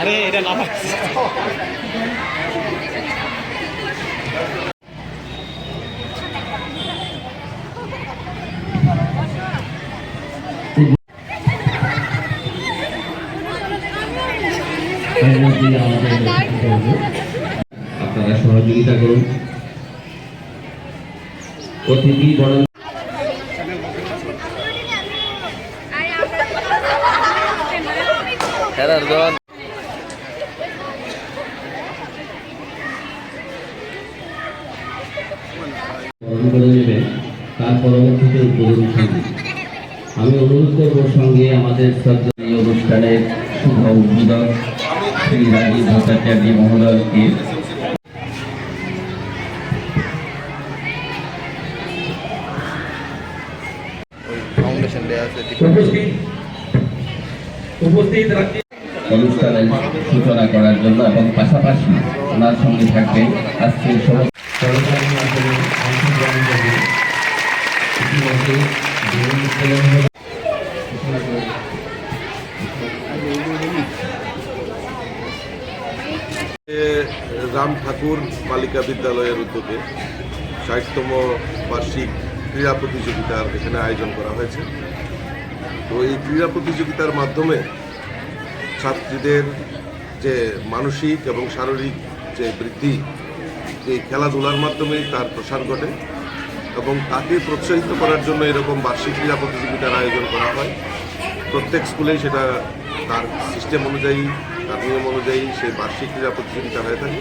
আরে এটা না আপনারা সহযোগিতা করুন। অতিথি বরণ করে নেবেন, তার পরবর্তীতে উদ্বোধন থাকবে। আমি অনুরোধ করব সঙ্গে আমাদের শ্রদ্ধেয় অনুষ্ঠানের শুভ উদ্বোধক শ্রী রাজীব ভট্টাচার্য মহোদয়কে অনুষ্ঠানের সূচনা করার জন্য এবং পাশাপাশি ওনার সঙ্গে থাকবেন আজকের রাম ঠাকুর বালিকা বিদ্যালয়ের উদ্যোগে ৬০তম বার্ষিক ক্রীড়া প্রতিযোগিতার এখানে আয়োজন করা হয়েছে। তো এই ক্রীড়া প্রতিযোগিতার মাধ্যমে ছাত্রীদের যে মানসিক এবং শারীরিক যে বৃদ্ধি, এই খেলাধুলার মাধ্যমেই তার প্রসার ঘটে এবং তাকে প্রোৎসাহিত করার জন্য এরকম বার্ষিক ক্রীড়া প্রতিযোগিতার আয়োজন করা হয়। প্রত্যেক স্কুলেই সেটা তার সিস্টেম অনুযায়ী, তার নিয়ম অনুযায়ী সেই বার্ষিক ক্রীড়া প্রতিযোগিতা হয়ে থাকে।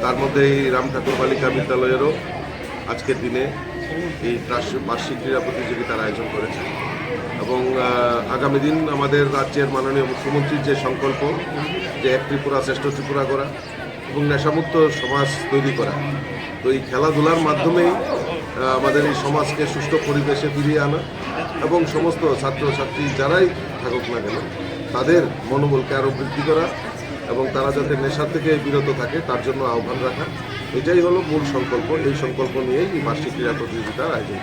তার মধ্যে এই রাম ঠাকুর বালিকা বিদ্যালয়েরও আজকের দিনে এই বার্ষিক ক্রীড়া প্রতিযোগিতার আয়োজন করেছে এবং আগামী দিন আমাদের রাজ্যের মাননীয় মুখ্যমন্ত্রীর যে সংকল্প যে এক ত্রিপুরা শ্রেষ্ঠ ত্রিপুরা করা এবং নেশামুক্ত সমাজ তৈরি করা, তো এই খেলাধুলার মাধ্যমেই আমাদের এই সমাজকে সুস্থ পরিবেশে ফিরিয়ে আনা এবং সমস্ত ছাত্রছাত্রী যারাই থাকুক না কেন তাদের মনোবলকে আরও বৃদ্ধি করা এবং তারা যাতে নেশা থেকে বিরত থাকে তার জন্য আহ্বান রাখা, এটাই হলো মূল সংকল্প। এই সংকল্প নিয়েই এই বার্ষিক ক্রীড়া প্রতিযোগিতার আয়োজন।